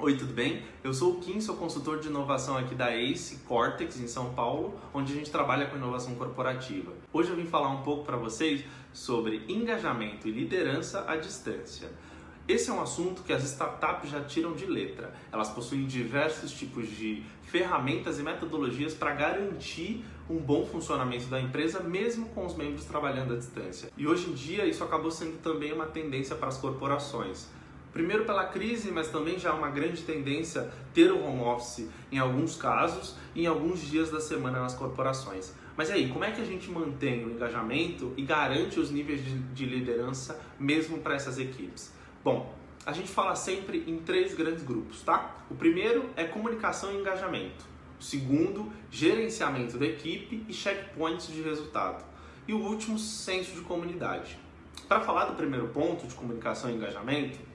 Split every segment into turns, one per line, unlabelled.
Oi, tudo bem? Eu sou o Kim, sou consultor de inovação aqui da ACE Cortex, em São Paulo, onde a gente trabalha com inovação corporativa. Hoje eu vim falar um pouco para vocês sobre engajamento e liderança à distância. Esse é um assunto que as startups já tiram de letra. Elas possuem diversos tipos de ferramentas e metodologias para garantir um bom funcionamento da empresa, mesmo com os membros trabalhando à distância. E hoje em dia isso acabou sendo também uma tendência para as corporações. Primeiro pela crise, mas também já é uma grande tendência ter o home office em alguns casos e em alguns dias da semana nas corporações. Mas aí, como é que a gente mantém o engajamento e garante os níveis de liderança mesmo para essas equipes? Bom, a gente fala sempre em 3 grandes grupos, tá? O primeiro é comunicação e engajamento. O segundo, gerenciamento da equipe e checkpoints de resultado. E o último, senso de comunidade. Para falar do primeiro ponto, de comunicação e engajamento,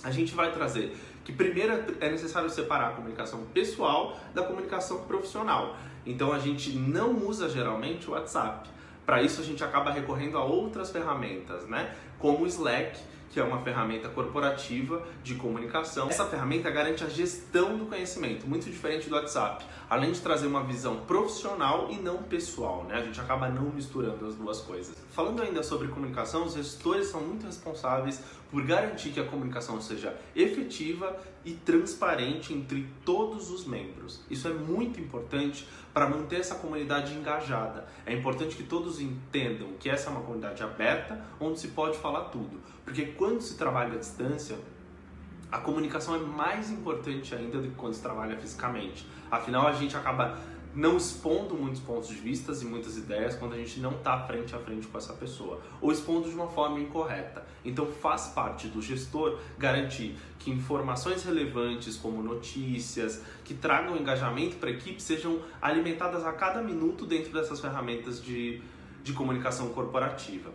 a gente vai trazer que primeiro é necessário separar a comunicação pessoal da comunicação profissional. Então a gente não usa geralmente o WhatsApp. Para isso a gente acaba recorrendo a outras ferramentas, né? Como o Slack, que é uma ferramenta corporativa de comunicação. Essa ferramenta garante a gestão do conhecimento, muito diferente do WhatsApp, além de trazer uma visão profissional e não pessoal, né? A gente acaba não misturando as duas coisas. Falando ainda sobre comunicação, os gestores são muito responsáveis por garantir que a comunicação seja efetiva e transparente entre todos os membros. Isso é muito importante para manter essa comunidade engajada. É importante que todos entendam que essa é uma comunidade aberta, onde se pode falar tudo. Porque quando se trabalha à distância, a comunicação é mais importante ainda do que quando se trabalha fisicamente. Afinal, a gente acaba não expondo muitos pontos de vista e muitas ideias quando a gente não está frente a frente com essa pessoa, ou expondo de uma forma incorreta. Então faz parte do gestor garantir que informações relevantes como notícias, que tragam engajamento para a equipe, sejam alimentadas a cada minuto dentro dessas ferramentas de comunicação corporativa.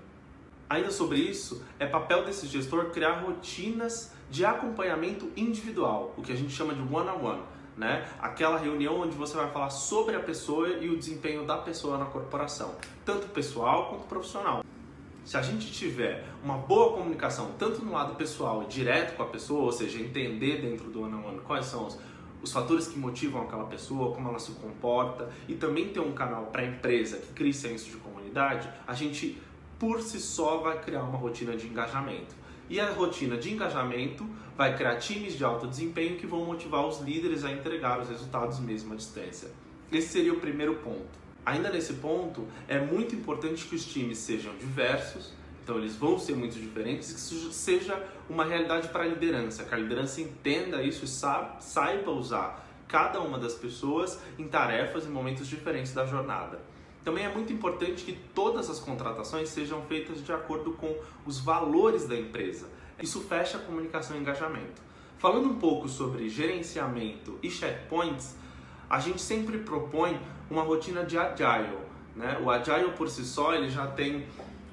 Ainda sobre isso, é papel desse gestor criar rotinas de acompanhamento individual, o que a gente chama de one-on-one. Né? Aquela reunião onde você vai falar sobre a pessoa e o desempenho da pessoa na corporação, tanto pessoal quanto profissional. Se a gente tiver uma boa comunicação, tanto no lado pessoal e direto com a pessoa, ou seja, entender dentro do one-on-one quais são os fatores que motivam aquela pessoa, como ela se comporta, e também ter um canal para a empresa que crie senso de comunidade, a gente por si só vai criar uma rotina de engajamento. E a rotina de engajamento vai criar times de alto desempenho que vão motivar os líderes a entregar os resultados mesmo à distância. Esse seria o primeiro ponto. Ainda nesse ponto, é muito importante que os times sejam diversos, então eles vão ser muito diferentes, e que isso seja uma realidade para a liderança, que a liderança entenda isso e saiba usar cada uma das pessoas em tarefas e momentos diferentes da jornada. Também é muito importante que todas as contratações sejam feitas de acordo com os valores da empresa. Isso fecha a comunicação e engajamento. Falando um pouco sobre gerenciamento e checkpoints, a gente sempre propõe uma rotina de Agile, né? O Agile por si só ele já tem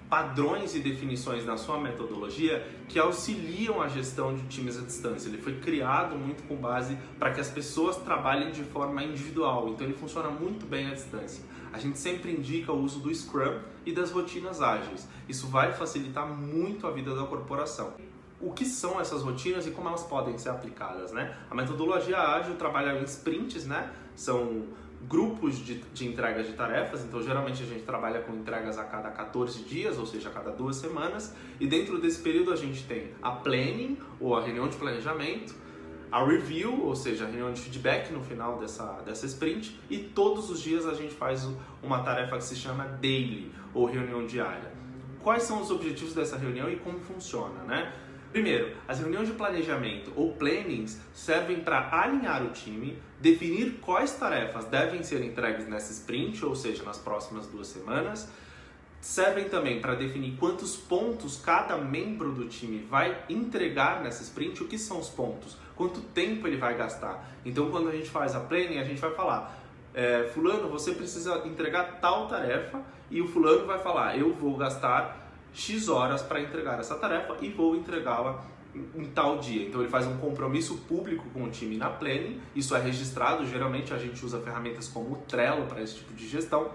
padrões e definições na sua metodologia que auxiliam a gestão de times à distância. Ele foi criado muito com base para que as pessoas trabalhem de forma individual, então ele funciona muito bem à distância. A gente sempre indica o uso do Scrum e das rotinas ágeis. Isso vai facilitar muito a vida da corporação. O que são essas rotinas e como elas podem ser aplicadas, né? A metodologia ágil trabalha em sprints, né? São grupos de entregas de tarefas, então geralmente a gente trabalha com entregas a cada 14 dias, ou seja, a cada 2 semanas, e dentro desse período a gente tem a planning, ou a reunião de planejamento, a review, ou seja, a reunião de feedback no final dessa sprint, e todos os dias a gente faz uma tarefa que se chama daily, ou reunião diária. Quais são os objetivos dessa reunião e como funciona, né? Primeiro, as reuniões de planejamento ou plannings servem para alinhar o time, definir quais tarefas devem ser entregues nessa sprint, ou seja, nas próximas 2 semanas. Servem também para definir quantos pontos cada membro do time vai entregar nessa sprint, o que são os pontos, quanto tempo ele vai gastar. Então, quando a gente faz a planning, a gente vai falar, fulano, você precisa entregar tal tarefa, e o fulano vai falar, eu vou gastar X horas para entregar essa tarefa e vou entregá-la em tal dia. Então ele faz um compromisso público com o time na planning, isso é registrado, geralmente a gente usa ferramentas como o Trello para esse tipo de gestão,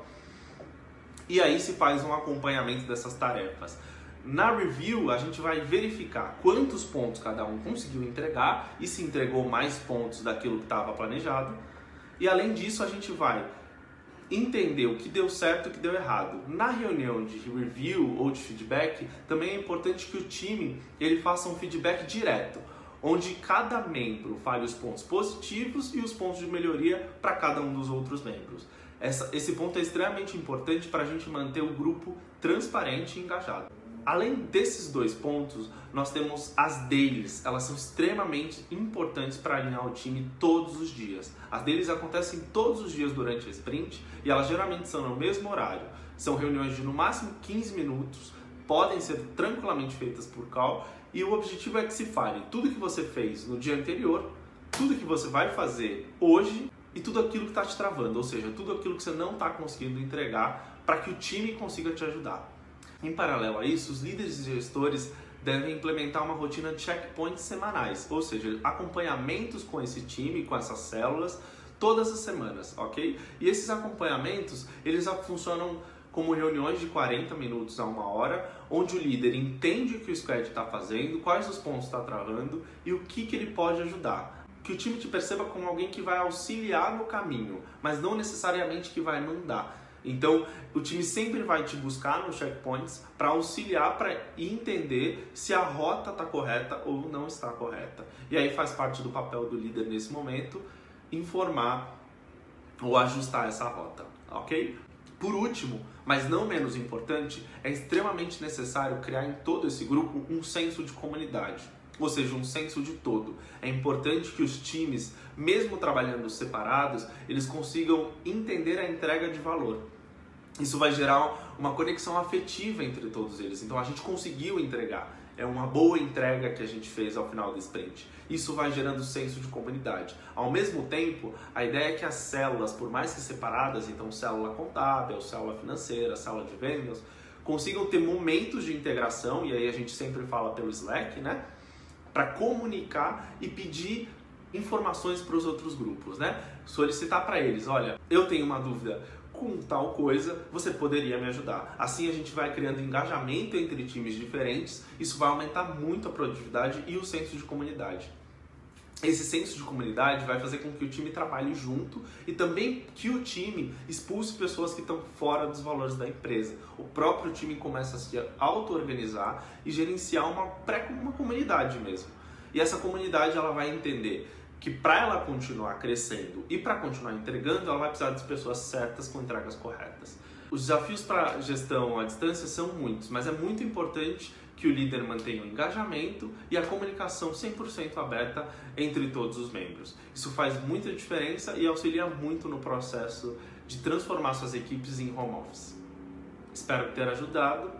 e aí se faz um acompanhamento dessas tarefas. Na review, a gente vai verificar quantos pontos cada um conseguiu entregar e se entregou mais pontos daquilo que estava planejado. E além disso, a gente vai entender o que deu certo e o que deu errado. Na reunião de review ou de feedback, também é importante que o time ele faça um feedback direto, onde cada membro fale os pontos positivos e os pontos de melhoria para cada um dos outros membros. Esse ponto é extremamente importante para a gente manter o grupo transparente e engajado. Além desses dois pontos, nós temos as dailies. Elas são extremamente importantes para alinhar o time todos os dias. As dailies acontecem todos os dias durante a sprint e elas geralmente são no mesmo horário. São reuniões de no máximo 15 minutos, podem ser tranquilamente feitas por call e o objetivo é que se fale tudo que você fez no dia anterior, tudo que você vai fazer hoje e tudo aquilo que está te travando, ou seja, tudo aquilo que você não está conseguindo entregar para que o time consiga te ajudar. Em paralelo a isso, os líderes e gestores devem implementar uma rotina de checkpoints semanais, ou seja, acompanhamentos com esse time, com essas células, todas as semanas, ok? E esses acompanhamentos, eles funcionam como reuniões de 40 minutos a 1 hora, onde o líder entende o que o squad está fazendo, quais os pontos está travando e o que ele pode ajudar. Que o time te perceba como alguém que vai auxiliar no caminho, mas não necessariamente que vai mandar. Então, o time sempre vai te buscar nos checkpoints para auxiliar, para entender se a rota está correta ou não está correta. E aí faz parte do papel do líder nesse momento informar ou ajustar essa rota, ok? Por último, mas não menos importante, é extremamente necessário criar em todo esse grupo um senso de comunidade. Ou seja, um senso de todo. É importante que os times, mesmo trabalhando separados, eles consigam entender a entrega de valor. Isso vai gerar uma conexão afetiva entre todos eles. Então a gente conseguiu entregar. É uma boa entrega que a gente fez ao final do sprint. Isso vai gerando senso de comunidade. Ao mesmo tempo, a ideia é que as células, por mais que separadas, então célula contábil, célula financeira, célula de vendas, consigam ter momentos de integração, e aí a gente sempre fala pelo Slack, né? Para comunicar e pedir informações para os outros grupos, né? Solicitar para eles, olha, eu tenho uma dúvida com tal coisa, você poderia me ajudar. Assim a gente vai criando engajamento entre times diferentes, isso vai aumentar muito a produtividade e o senso de comunidade. Esse senso de comunidade vai fazer com que o time trabalhe junto e também que o time expulse pessoas que estão fora dos valores da empresa. O próprio time começa a se auto-organizar e gerenciar uma comunidade mesmo. E essa comunidade ela vai entender que para ela continuar crescendo e para continuar entregando, ela vai precisar das pessoas certas com entregas corretas. Os desafios para gestão à distância são muitos, mas é muito importante que o líder mantenha o engajamento e a comunicação 100% aberta entre todos os membros. Isso faz muita diferença e auxilia muito no processo de transformar suas equipes em home office. Espero ter ajudado.